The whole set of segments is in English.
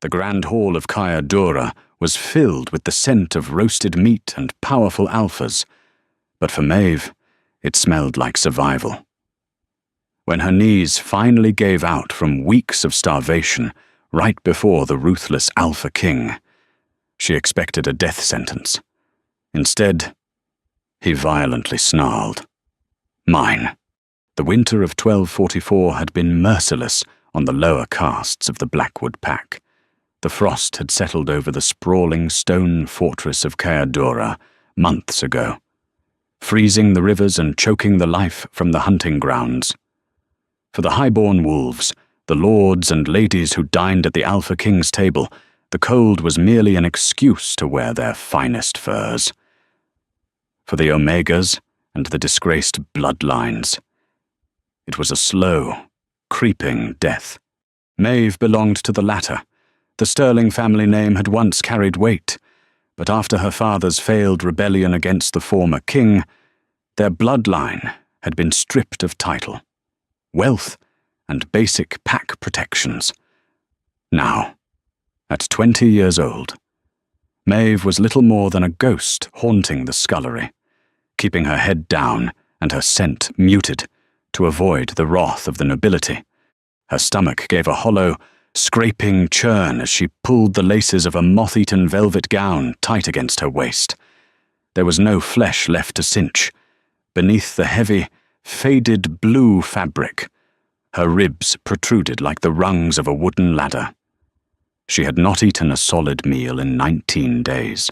The grand hall of Caer Dura was filled with the scent of roasted meat and powerful alphas, but for Maeve, it smelled like survival. When her knees finally gave out from weeks of starvation right before the ruthless Alpha King, she expected a death sentence. Instead, he violently snarled. Mine. The winter of 1244 had been merciless on the lower castes of the Blackwood Pack. The frost had settled over the sprawling stone fortress of Caer Dura months ago, freezing the rivers and choking the life from the hunting grounds. For the highborn wolves, the lords and ladies who dined at the Alpha King's table, the cold was merely an excuse to wear their finest furs. For the Omegas and the disgraced bloodlines, it was a slow, creeping death. Maeve belonged to the latter. The Sterling family name had once carried weight, but after her father's failed rebellion against the former king, their bloodline had been stripped of title, wealth, and basic pack protections. Now, at 20 years old, Maeve was little more than a ghost haunting the scullery, keeping her head down and her scent muted to avoid the wrath of the nobility. Her stomach gave a hollow, scraping churn as she pulled the laces of a moth-eaten velvet gown tight against her waist. There was no flesh left to cinch. Beneath the heavy, faded blue fabric, her ribs protruded like the rungs of a wooden ladder. She had not eaten a solid meal in 19 days.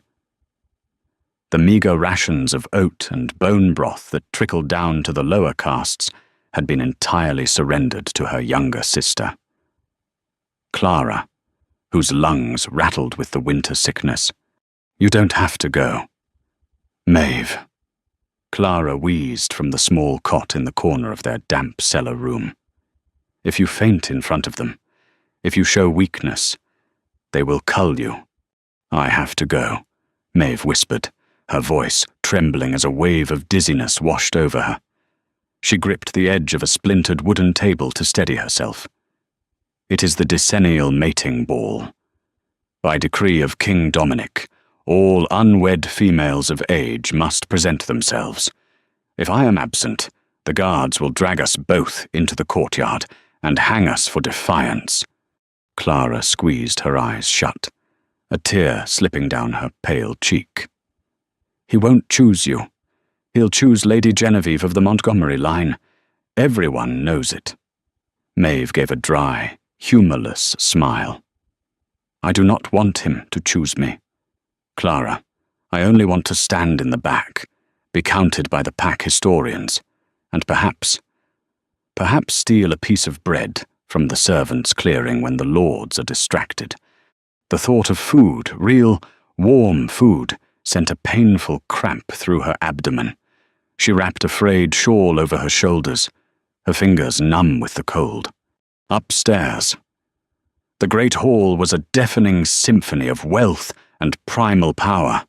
The meager rations of oat and bone broth that trickled down to the lower castes had been entirely surrendered to her younger sister, Clara, whose lungs rattled with the winter sickness. You don't have to go. Maeve. Clara wheezed from the small cot in the corner of their damp cellar room. If you faint in front of them, if you show weakness, they will cull you. I have to go, Maeve whispered, her voice trembling as a wave of dizziness washed over her. She gripped the edge of a splintered wooden table to steady herself. It is the decennial mating ball. By decree of King Dominic, all unwed females of age must present themselves. If I am absent, the guards will drag us both into the courtyard and hang us for defiance. Clara squeezed her eyes shut, a tear slipping down her pale cheek. He won't choose you. He'll choose Lady Genevieve of the Montgomery line. Everyone knows it. Maeve gave a dry, humorless smile. I do not want him to choose me. Clara, I only want to stand in the back, be counted by the pack historians, and perhaps steal a piece of bread from the servants' clearing when the lords are distracted. The thought of food, real, warm food, sent a painful cramp through her abdomen. She wrapped a frayed shawl over her shoulders, her fingers numb with the cold. Upstairs. The great hall was a deafening symphony of wealth and primal power.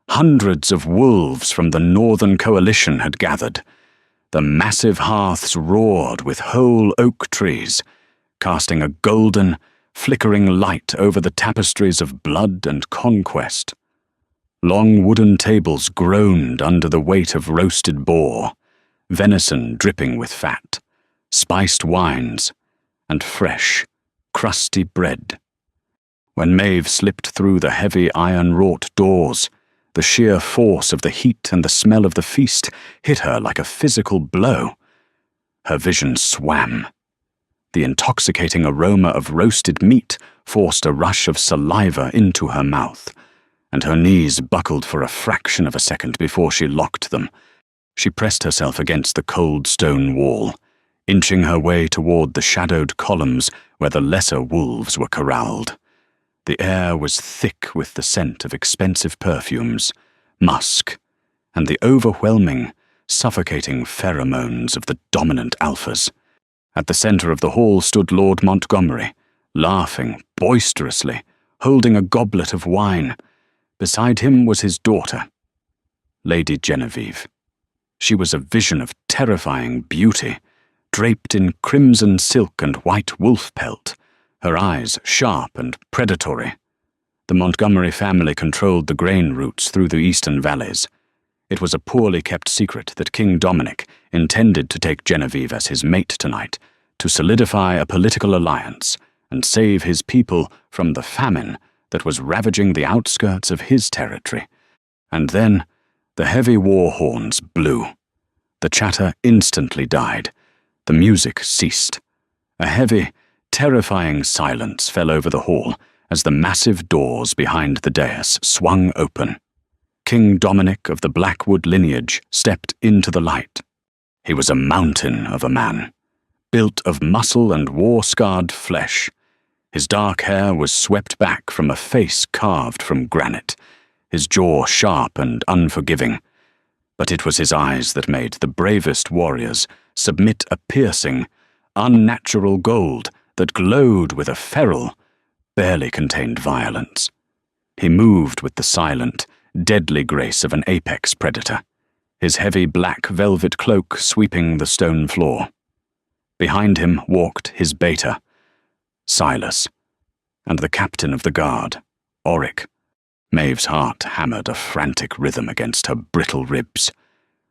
Hundreds of wolves from the Northern Coalition had gathered. The massive hearths roared with whole oak trees, casting a golden, flickering light over the tapestries of blood and conquest. Long wooden tables groaned under the weight of roasted boar, venison dripping with fat, spiced wines, and fresh, crusty bread. When Maeve slipped through the heavy iron-wrought doors, the sheer force of the heat and the smell of the feast hit her like a physical blow. Her vision swam. The intoxicating aroma of roasted meat forced a rush of saliva into her mouth, and her knees buckled for a fraction of a second before she locked them. She pressed herself against the cold stone wall, inching her way toward the shadowed columns where the lesser wolves were corralled. The air was thick with the scent of expensive perfumes, musk, and the overwhelming, suffocating pheromones of the dominant alphas. At the center of the hall stood Lord Montgomery, laughing boisterously, holding a goblet of wine. Beside him was his daughter, Lady Genevieve. She was a vision of terrifying beauty, draped in crimson silk and white wolf pelt, her eyes sharp and predatory. The Montgomery family controlled the grain routes through the eastern valleys. It was a poorly kept secret that King Dominic intended to take Genevieve as his mate tonight, to solidify a political alliance and save his people from the famine that was ravaging the outskirts of his territory. And then the heavy war horns blew. The chatter instantly died. The music ceased. A heavy, terrifying silence fell over the hall as the massive doors behind the dais swung open. King Dominic of the Blackwood lineage stepped into the light. He was a mountain of a man, built of muscle and war-scarred flesh. His dark hair was swept back from a face carved from granite, his jaw sharp and unforgiving. But it was his eyes that made the bravest warriors submit a piercing, unnatural gold that glowed with a feral, barely contained violence. He moved with the silent, deadly grace of an apex predator, his heavy black velvet cloak sweeping the stone floor. Behind him walked his beta, Silas, and the captain of the guard, Oric. Maeve's heart hammered a frantic rhythm against her brittle ribs.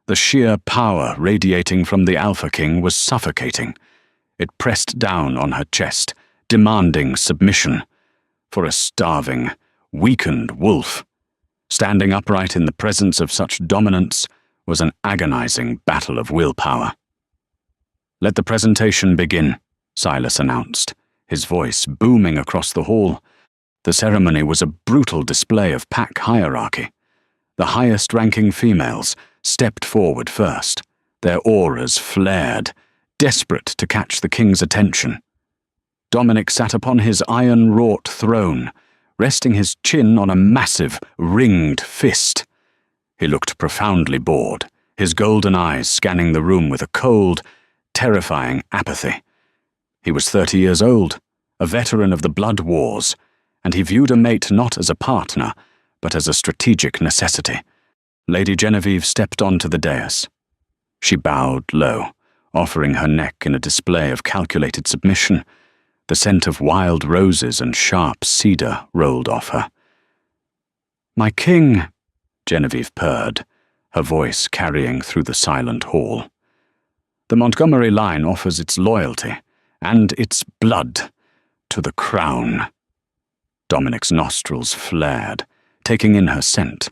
The sheer power radiating from the Alpha King was suffocating. It pressed down on her chest, demanding submission. For a starving, weakened wolf, standing upright in the presence of such dominance was an agonizing battle of willpower. "Let the presentation begin," Silas announced, his voice booming across the hall. The ceremony was a brutal display of pack hierarchy. The highest-ranking females stepped forward first, their auras flared, desperate to catch the king's attention. Dominic sat upon his iron-wrought throne, resting his chin on a massive, ringed fist. He looked profoundly bored, his golden eyes scanning the room with a cold, terrifying apathy. He was 30 years old, a veteran of the blood wars, and he viewed a mate not as a partner, but as a strategic necessity. Lady Genevieve stepped onto the dais. She bowed low, offering her neck in a display of calculated submission. The scent of wild roses and sharp cedar rolled off her. "My king," Genevieve purred, her voice carrying through the silent hall. "The Montgomery line offers its loyalty, and its blood, to the crown." Dominic's nostrils flared, taking in her scent.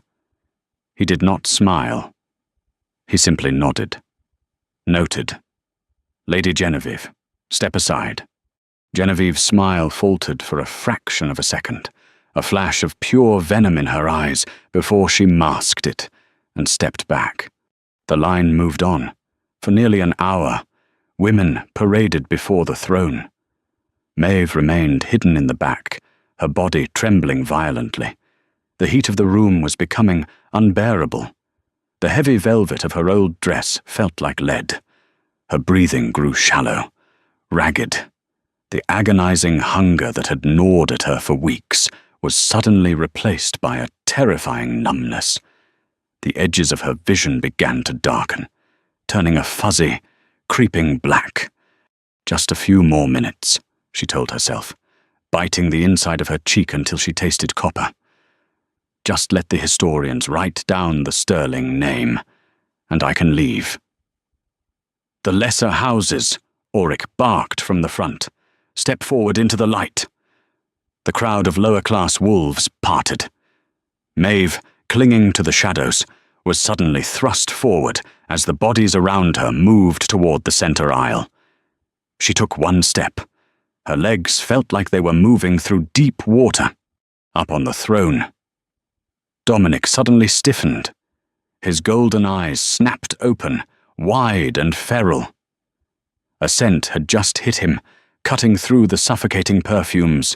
He did not smile. He simply nodded. "Noted. Lady Genevieve, step aside." Genevieve's smile faltered for a fraction of a second, a flash of pure venom in her eyes before she masked it and stepped back. The line moved on. For nearly an hour, women paraded before the throne. Maeve remained hidden in the back, her body trembling violently. The heat of the room was becoming unbearable. The heavy velvet of her old dress felt like lead. Her breathing grew shallow, ragged. The agonizing hunger that had gnawed at her for weeks was suddenly replaced by a terrifying numbness. The edges of her vision began to darken, turning a fuzzy, creeping black. Just a few more minutes, she told herself, biting the inside of her cheek until she tasted copper. Just let the historians write down the sterling name, and I can leave. "The lesser houses," Oric barked from the front. "Step forward into the light." The crowd of lower-class wolves parted. Maeve, clinging to the shadows, was suddenly thrust forward as the bodies around her moved toward the center aisle. She took one step. Her legs felt like they were moving through deep water. Up on the throne, Dominic suddenly stiffened. His golden eyes snapped open, wide and feral. A scent had just hit him, cutting through the suffocating perfumes,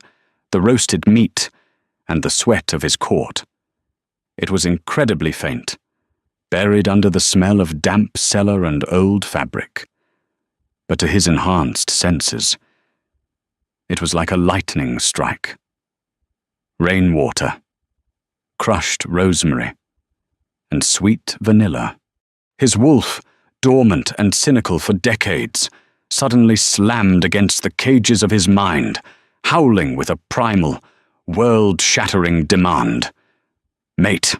the roasted meat, and the sweat of his court. It was incredibly faint, buried under the smell of damp cellar and old fabric. But to his enhanced senses, it was like a lightning strike. Rainwater, crushed rosemary, and sweet vanilla. His wolf, dormant and cynical for decades, suddenly slammed against the cages of his mind, howling with a primal, world-shattering demand. "Mate!"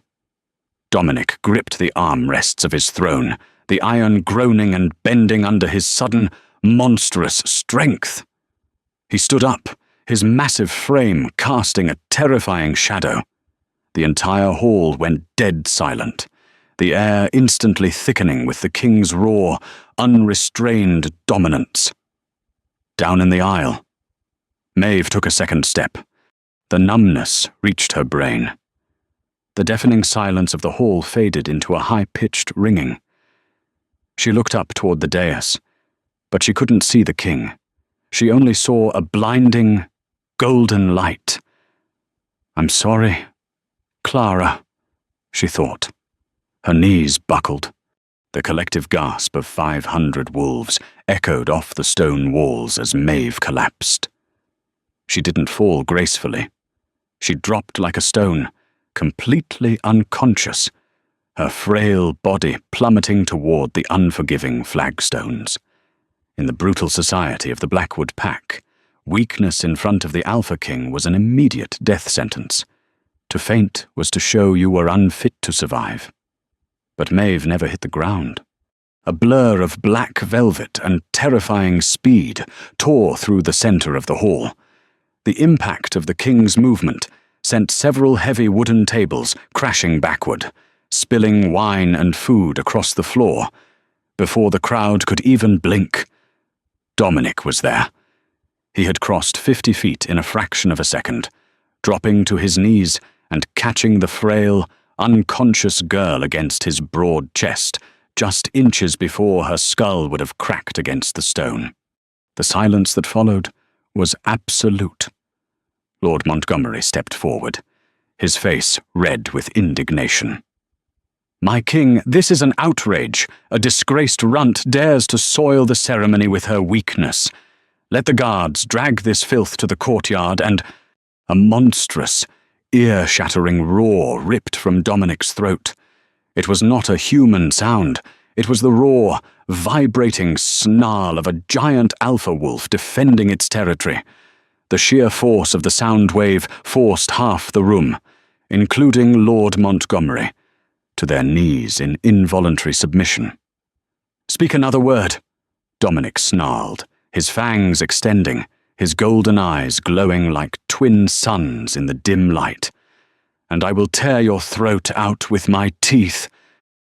Dominic gripped the armrests of his throne, the iron groaning and bending under his sudden, monstrous strength. He stood up, his massive frame casting a terrifying shadow. The entire hall went dead silent, the air instantly thickening with the king's raw, unrestrained dominance. Down in the aisle, Maeve took a second step. The numbness reached her brain. The deafening silence of the hall faded into a high-pitched ringing. She looked up toward the dais, but she couldn't see the king. She only saw a blinding, golden light. "I'm sorry, Clara," she thought. Her knees buckled. The collective gasp of 500 wolves echoed off the stone walls as Maeve collapsed. She didn't fall gracefully. She dropped like a stone, completely unconscious, her frail body plummeting toward the unforgiving flagstones. In the brutal society of the Blackwood Pack, weakness in front of the Alpha King was an immediate death sentence. To faint was to show you were unfit to survive. But Maeve never hit the ground. A blur of black velvet and terrifying speed tore through the center of the hall. The impact of the king's movement sent several heavy wooden tables crashing backward, spilling wine and food across the floor. Before the crowd could even blink, Dominic was there. He had crossed 50 feet in a fraction of a second, dropping to his knees and catching the frail, unconscious girl against his broad chest, just inches before her skull would have cracked against the stone. The silence that followed was absolute. Lord Montgomery stepped forward, his face red with indignation. "My king, this is an outrage. A disgraced runt dares to soil the ceremony with her weakness. Let the guards drag this filth to the courtyard and—" A monstrous, ear-shattering roar ripped from Dominic's throat. It was not a human sound. It was the raw, vibrating snarl of a giant alpha wolf defending its territory. The sheer force of the sound wave forced half the room, including Lord Montgomery, to their knees in involuntary submission. "Speak another word," Dominic snarled, his fangs extending, his golden eyes glowing like twin suns in the dim light. "And I will tear your throat out with my teeth."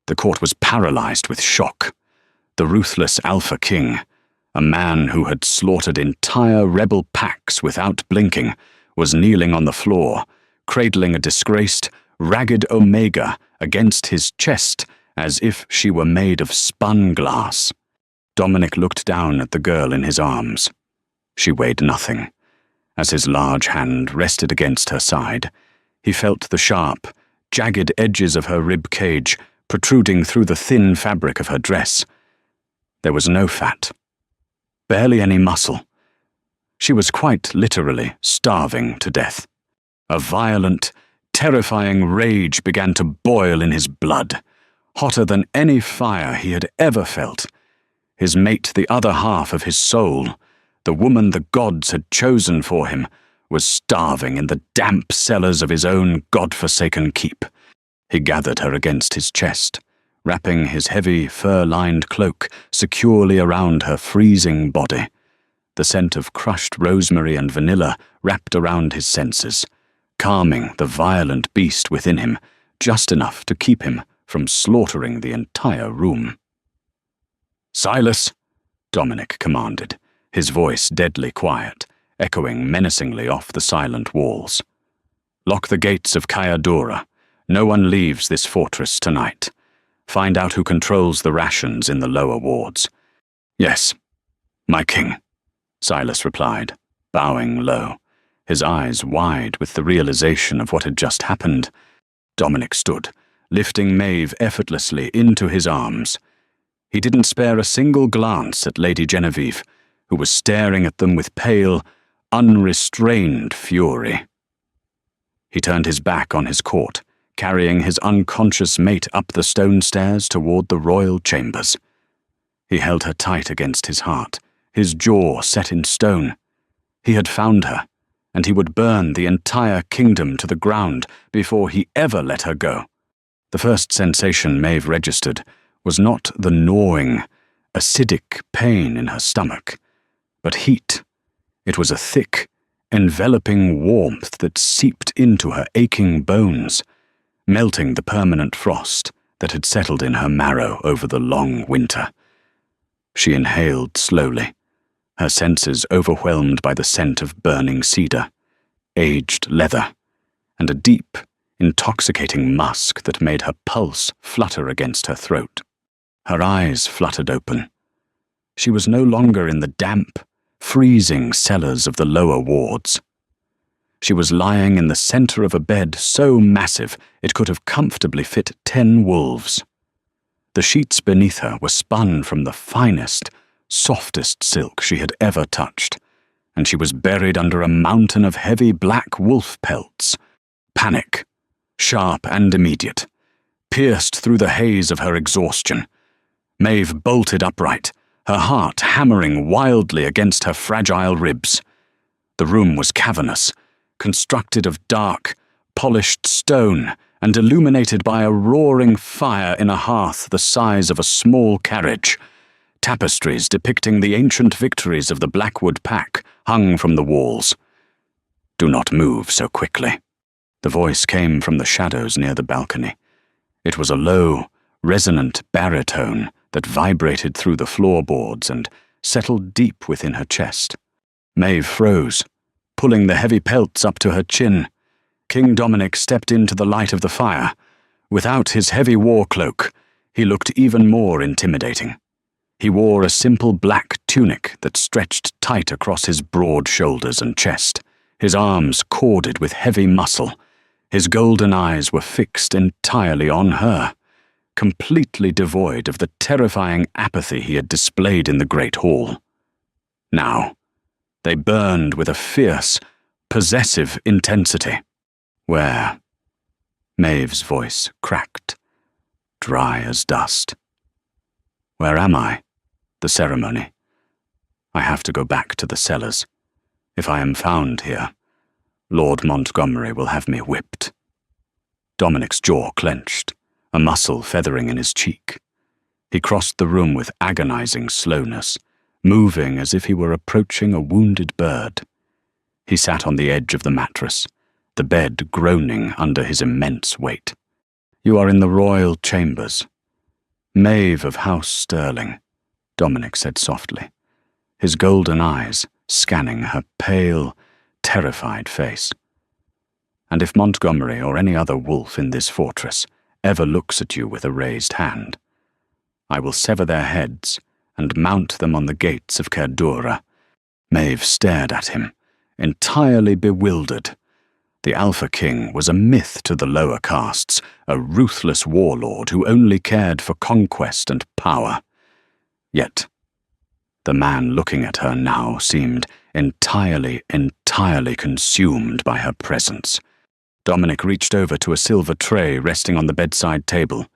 The court was paralyzed with shock. The ruthless Alpha King, a man who had slaughtered entire rebel packs without blinking, was kneeling on the floor, cradling a disgraced, ragged Omega against his chest as if she were made of spun glass. Dominic looked down at the girl in his arms. She weighed nothing. As his large hand rested against her side, he felt the sharp, jagged edges of her rib cage protruding through the thin fabric of her dress. There was no fat, barely any muscle. She was quite literally starving to death. A violent, terrifying rage began to boil in his blood, hotter than any fire he had ever felt. His mate, the other half of his soul, the woman the gods had chosen for him, was starving in the damp cellars of his own god-forsaken keep. He gathered her against his chest, wrapping his heavy, fur-lined cloak securely around her freezing body. The scent of crushed rosemary and vanilla wrapped around his senses, calming the violent beast within him just enough to keep him from slaughtering the entire room. "Silas," Dominic commanded, his voice deadly quiet, echoing menacingly off the silent walls. "Lock the gates of Kayadora. No one leaves this fortress tonight. Find out who controls the rations in the lower wards." "Yes, my king," Silas replied, bowing low, his eyes wide with the realization of what had just happened. Dominic stood, lifting Maeve effortlessly into his arms. He didn't spare a single glance at Lady Genevieve, who was staring at them with pale, unrestrained fury. He turned his back on his court, carrying his unconscious mate up the stone stairs toward the royal chambers. He held her tight against his heart, his jaw set in stone. He had found her, and he would burn the entire kingdom to the ground before he ever let her go. The first sensation Maeve registered was not the gnawing, acidic pain in her stomach, but heat. It was a thick, enveloping warmth that seeped into her aching bones, melting the permanent frost that had settled in her marrow over the long winter. She inhaled slowly, her senses overwhelmed by the scent of burning cedar, aged leather, and a deep, intoxicating musk that made her pulse flutter against her throat. Her eyes fluttered open. She was no longer in the damp, freezing cellars of the lower wards. She was lying in the center of a bed so massive it could have comfortably fit 10 wolves. The sheets beneath her were spun from the finest, softest silk she had ever touched, and she was buried under a mountain of heavy black wolf pelts. Panic, sharp and immediate, pierced through the haze of her exhaustion. Maeve bolted upright, her heart hammering wildly against her fragile ribs. The room was cavernous, constructed of dark, polished stone and illuminated by a roaring fire in a hearth the size of a small carriage. Tapestries depicting the ancient victories of the Blackwood Pack hung from the walls. "Do not move so quickly." The voice came from the shadows near the balcony. It was a low, resonant baritone that vibrated through the floorboards and settled deep within her chest. Maeve froze, pulling the heavy pelts up to her chin. King Dominic stepped into the light of the fire. Without his heavy war cloak, he looked even more intimidating. He wore a simple black tunic that stretched tight across his broad shoulders and chest, his arms corded with heavy muscle. His golden eyes were fixed entirely on her, completely devoid of the terrifying apathy he had displayed in the great hall. Now, they burned with a fierce, possessive intensity. "Where?" Maeve's voice cracked, dry as dust. "Where am I?" "The ceremony. I have to go back to the cellars. If I am found here, Lord Montgomery will have me whipped." Dominic's jaw clenched, a muscle feathering in his cheek. He crossed the room with agonizing slowness, moving as if he were approaching a wounded bird. He sat on the edge of the mattress, the bed groaning under his immense weight. "You are in the royal chambers. Maeve of House Sterling," Dominic said softly, his golden eyes scanning her pale, terrified face. "And if Montgomery or any other wolf in this fortress ever looks at you with a raised hand, I will sever their heads and mount them on the gates of Cerdura." Maeve stared at him, entirely bewildered. The Alpha King was a myth to the lower castes, a ruthless warlord who only cared for conquest and power. Yet, the man looking at her now seemed entirely consumed by her presence. Dominic reached over to a silver tray resting on the bedside table.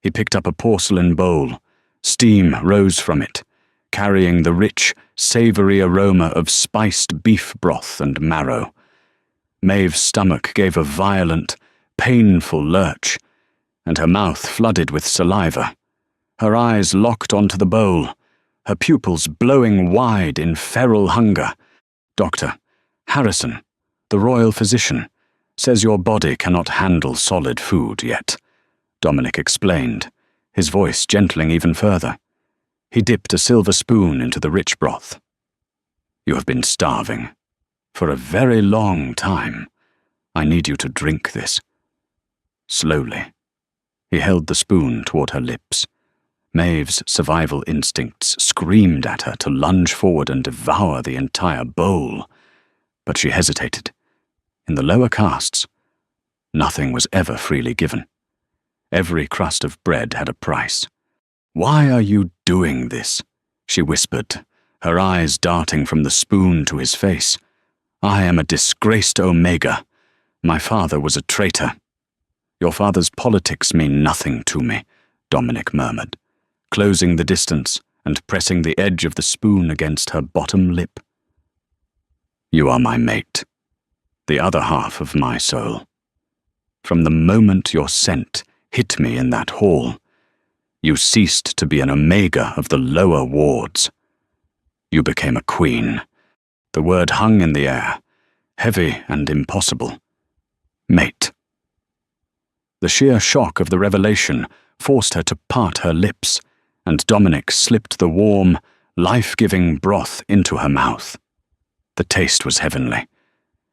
He picked up a porcelain bowl. Steam rose from it, carrying the rich, savory aroma of spiced beef broth and marrow. Maeve's stomach gave a violent, painful lurch, and her mouth flooded with saliva. Her eyes locked onto the bowl, her pupils blowing wide in feral hunger. "Doctor, Harrison, the royal physician, says your body cannot handle solid food yet," Dominic explained, his voice gentling even further. He dipped a silver spoon into the rich broth. "You have been starving for a very long time. I need you to drink this." Slowly, he held the spoon toward her lips. Maeve's survival instincts screamed at her to lunge forward and devour the entire bowl, but she hesitated. In the lower castes, nothing was ever freely given. Every crust of bread had a price. "Why are you doing this?" she whispered, her eyes darting from the spoon to his face. "I am a disgraced Omega. My father was a traitor." "Your father's politics mean nothing to me," Dominic murmured, closing the distance and pressing the edge of the spoon against her bottom lip. "You are my mate," the other half of my soul. From the moment your scent hit me in that hall, you ceased to be an omega of the lower wards. You became a queen. The word hung in the air, heavy and impossible. Mate. The sheer shock of the revelation forced her to part her lips, and Dominic slipped the warm, life-giving broth into her mouth. The taste was heavenly.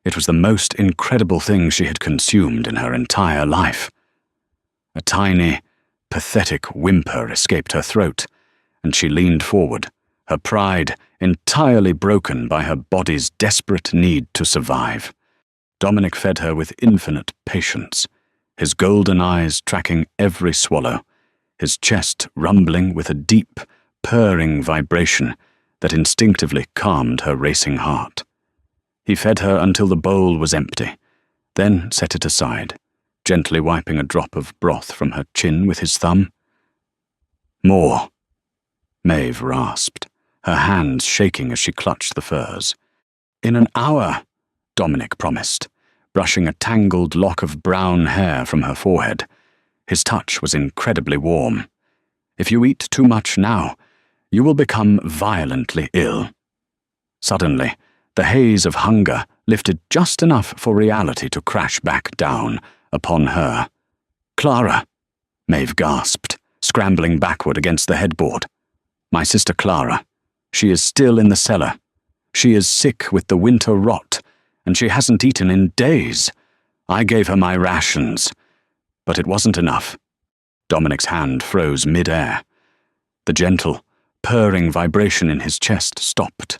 It was the most incredible thing she had consumed in her entire life. A tiny, pathetic whimper escaped her throat, and she leaned forward, her pride entirely broken by her body's desperate need to survive. Dominic fed her with infinite patience, his golden eyes tracking every swallow, his chest rumbling with a deep, purring vibration that instinctively calmed her racing heart. He fed her until the bowl was empty, then set it aside, gently wiping a drop of broth from her chin with his thumb. More, Maeve rasped, her hands shaking as she clutched the furs. In an hour, Dominic promised, brushing a tangled lock of brown hair from her forehead. His touch was incredibly warm. If you eat too much now, you will become violently ill. Suddenly, the haze of hunger lifted just enough for reality to crash back down upon her. Clara, Maeve gasped, scrambling backward against the headboard. My sister Clara. She is still in the cellar. She is sick with the winter rot, and she hasn't eaten in days. I gave her my rations, but it wasn't enough. Dominic's hand froze mid-air. The gentle, purring vibration in his chest stopped,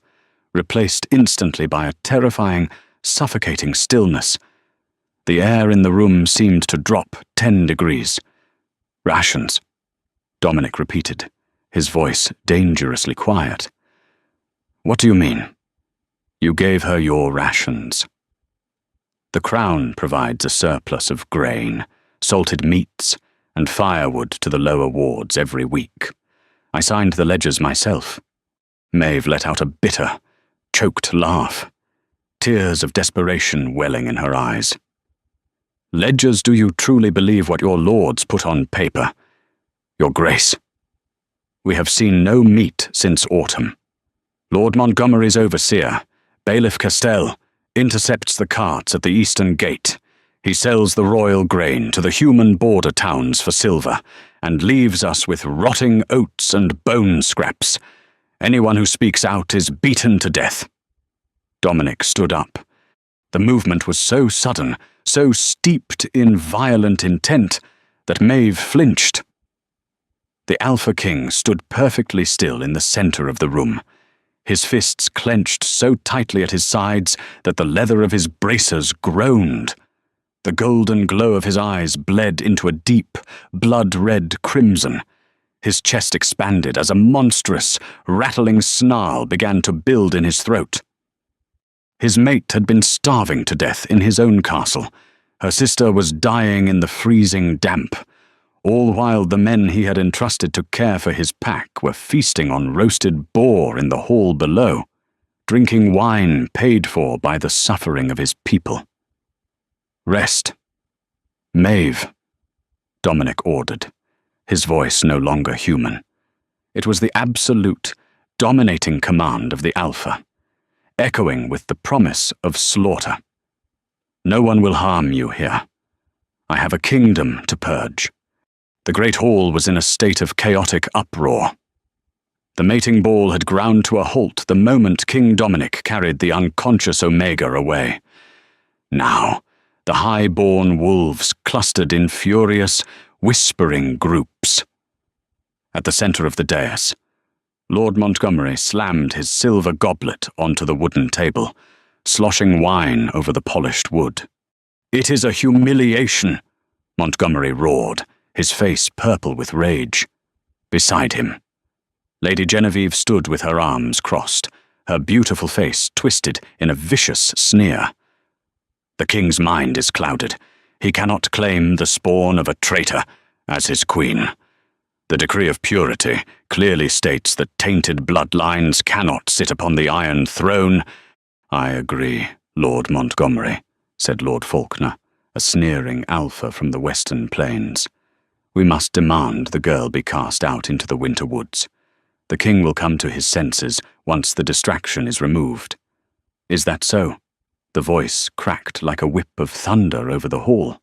replaced instantly by a terrifying, suffocating stillness. The air in the room seemed to drop 10 degrees. Rations, Dominic repeated, his voice dangerously quiet. What do you mean? You gave her your rations. The Crown provides a surplus of grain, salted meats, and firewood to the lower wards every week. I signed the ledgers myself. Maeve let out a bitter, choked laugh, tears of desperation welling in her eyes. Ledgers, do you truly believe what your lords put on paper? Your Grace. We have seen no meat since autumn. Lord Montgomery's overseer, Bailiff Castell, intercepts the carts at the eastern gate. He sells the royal grain to the human border towns for silver, and leaves us with rotting oats and bone scraps. Anyone who speaks out is beaten to death. Dominic stood up. The movement was so sudden, so steeped in violent intent, that Maeve flinched. The Alpha King stood perfectly still in the center of the room, his fists clenched so tightly at his sides that the leather of his bracers groaned. The golden glow of his eyes bled into a deep, blood-red crimson. His chest expanded as a monstrous, rattling snarl began to build in his throat. His mate had been starving to death in his own castle. Her sister was dying in the freezing damp, all while the men he had entrusted to care for his pack were feasting on roasted boar in the hall below, drinking wine paid for by the suffering of his people. Rest. Maeve, Dominic ordered, his voice no longer human. It was the absolute, dominating command of the Alpha, echoing with the promise of slaughter. No one will harm you here. I have a kingdom to purge. The great hall was in a state of chaotic uproar. The mating ball had ground to a halt the moment King Dominic carried the unconscious Omega away. Now, the high-born wolves clustered in furious, whispering groups. At the center of the dais, Lord Montgomery slammed his silver goblet onto the wooden table, sloshing wine over the polished wood. "It is a humiliation," Montgomery roared, his face purple with rage. Beside him, Lady Genevieve stood with her arms crossed, her beautiful face twisted in a vicious sneer. The king's mind is clouded. He cannot claim the spawn of a traitor as his queen. The decree of purity clearly states that tainted bloodlines cannot sit upon the Iron Throne. I agree, Lord Montgomery, said Lord Faulkner, a sneering alpha from the western plains. "We must demand the girl be cast out into the winter woods. The king will come to his senses once the distraction is removed." "Is that so?" The voice cracked like a whip of thunder over the hall.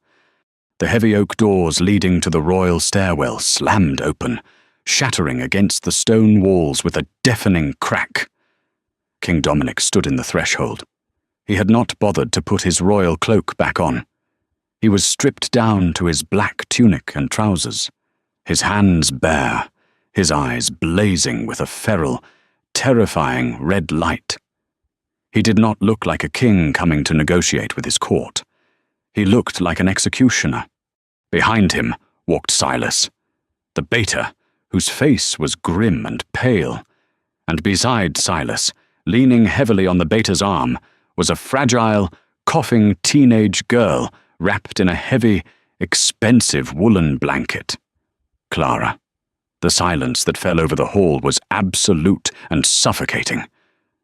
The heavy oak doors leading to the royal stairwell slammed open, shattering against the stone walls with a deafening crack. King Dominic stood in the threshold. He had not bothered to put his royal cloak back on. He was stripped down to his black tunic and trousers, his hands bare, his eyes blazing with a feral, terrifying red light. He did not look like a king coming to negotiate with his court. He looked like an executioner. Behind him walked Silas, the beta, whose face was grim and pale, and beside Silas, leaning heavily on the beta's arm, was a fragile, coughing teenage girl wrapped in a heavy, expensive woolen blanket. Clara. The silence that fell over the hall was absolute and suffocating.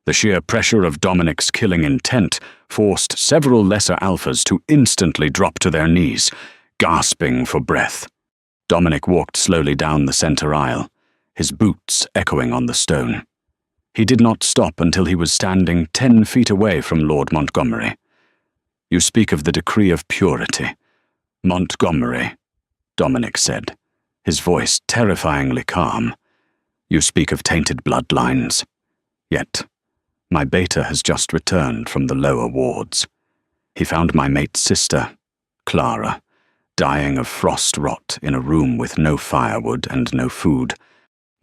The sheer pressure of Dominic's killing intent forced several lesser alphas to instantly drop to their knees, gasping for breath. Dominic walked slowly down the center aisle, his boots echoing on the stone. He did not stop until he was standing 10 feet away from Lord Montgomery. "You speak of the decree of purity. Montgomery," Dominic said, his voice terrifyingly calm. "You speak of tainted bloodlines. Yet, my beta has just returned from the lower wards. He found my mate's sister, Clara, dying of frost rot in a room with no firewood and no food."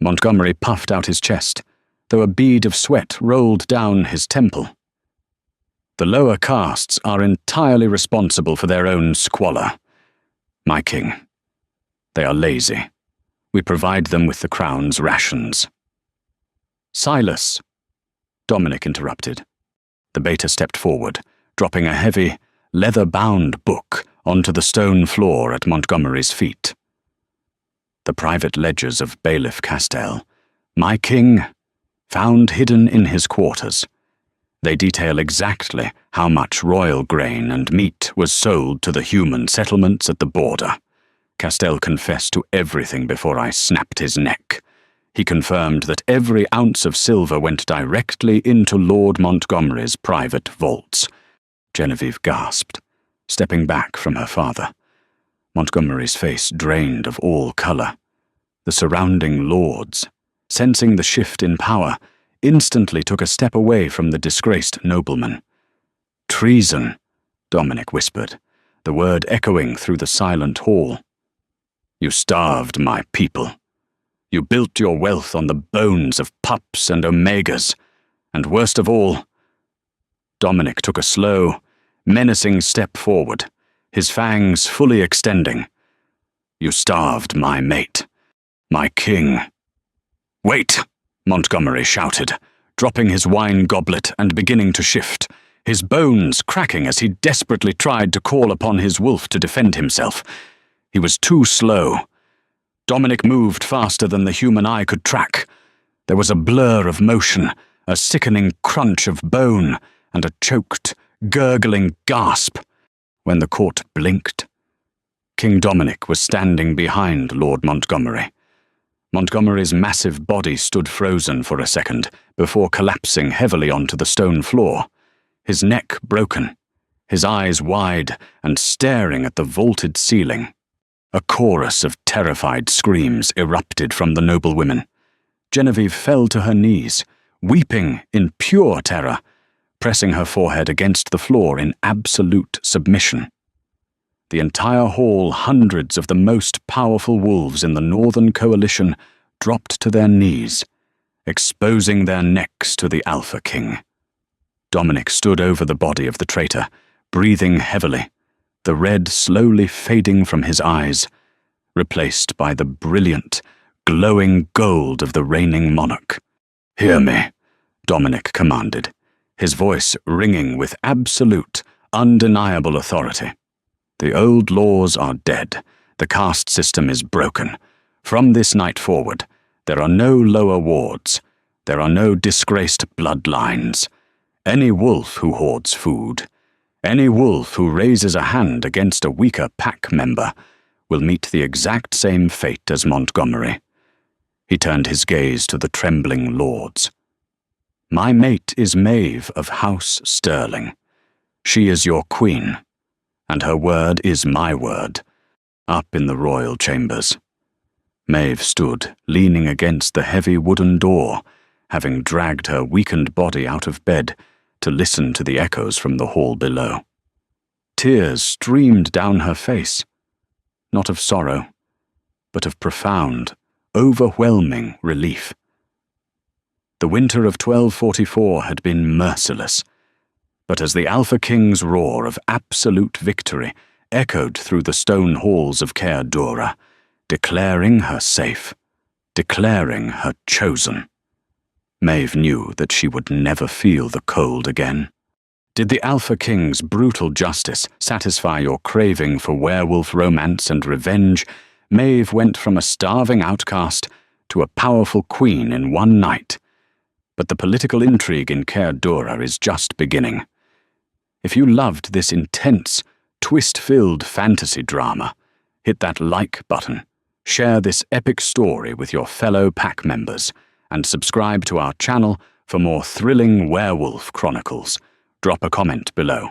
Montgomery puffed out his chest, though a bead of sweat rolled down his temple. "The lower castes are entirely responsible for their own squalor, my king. They are lazy. We provide them with the crown's rations." "Silas," Dominic interrupted. The beta stepped forward, dropping a heavy, leather-bound book onto the stone floor at Montgomery's feet. "The private ledgers of Bailiff Castell, my king, found hidden in his quarters. They detail exactly how much royal grain and meat was sold to the human settlements at the border. Castell confessed to everything before I snapped his neck. He confirmed that every ounce of silver went directly into Lord Montgomery's private vaults." Genevieve gasped, stepping back from her father. Montgomery's face drained of all color. The surrounding lords, sensing the shift in power, instantly took a step away from the disgraced nobleman. "Treason," Dominic whispered, the word echoing through the silent hall. "You starved my people. You built your wealth on the bones of pups and omegas, and worst of all..." Dominic took a slow, menacing step forward, his fangs fully extending. "You starved my mate, my king." "Wait!" Montgomery shouted, dropping his wine goblet and beginning to shift, his bones cracking as he desperately tried to call upon his wolf to defend himself. He was too slow. Dominic moved faster than the human eye could track. There was a blur of motion, a sickening crunch of bone, and a choked, gurgling gasp. When the court blinked, King Dominic was standing behind Lord Montgomery. Montgomery's massive body stood frozen for a second before collapsing heavily onto the stone floor, his neck broken, his eyes wide and staring at the vaulted ceiling. A chorus of terrified screams erupted from the noblewomen. Genevieve fell to her knees, weeping in pure terror, pressing her forehead against the floor in absolute submission. The entire hall, hundreds of the most powerful wolves in the Northern Coalition, dropped to their knees, exposing their necks to the Alpha King. Dominic stood over the body of the traitor, breathing heavily, the red slowly fading from his eyes, replaced by the brilliant, glowing gold of the reigning monarch. "Hear me," Dominic commanded, his voice ringing with absolute, undeniable authority. "The old laws are dead. The caste system is broken. From this night forward, there are no lower wards. There are no disgraced bloodlines. Any wolf who hoards food, Any wolf who raises a hand against a weaker pack member will meet the exact same fate as Montgomery. He turned his gaze to the trembling lords. My mate is Maeve of House Sterling. She is your queen, and her word is my word, up in the royal chambers. Maeve stood, leaning against the heavy wooden door, having dragged her weakened body out of bed to listen to the echoes from the hall below. Tears streamed down her face, not of sorrow, but of profound, overwhelming relief. The winter of 1244 had been merciless, but as the Alpha King's roar of absolute victory echoed through the stone halls of Caer Dura, declaring her safe, declaring her chosen, Maeve knew that she would never feel the cold again. Did the Alpha King's brutal justice satisfy your craving for werewolf romance and revenge, Maeve went from a starving outcast to a powerful queen in one night. But the political intrigue in Caer Dura is just beginning. If you loved this intense, twist-filled fantasy drama, hit that like button, share this epic story with your fellow pack members, and subscribe to our channel for more thrilling werewolf chronicles. Drop a comment below.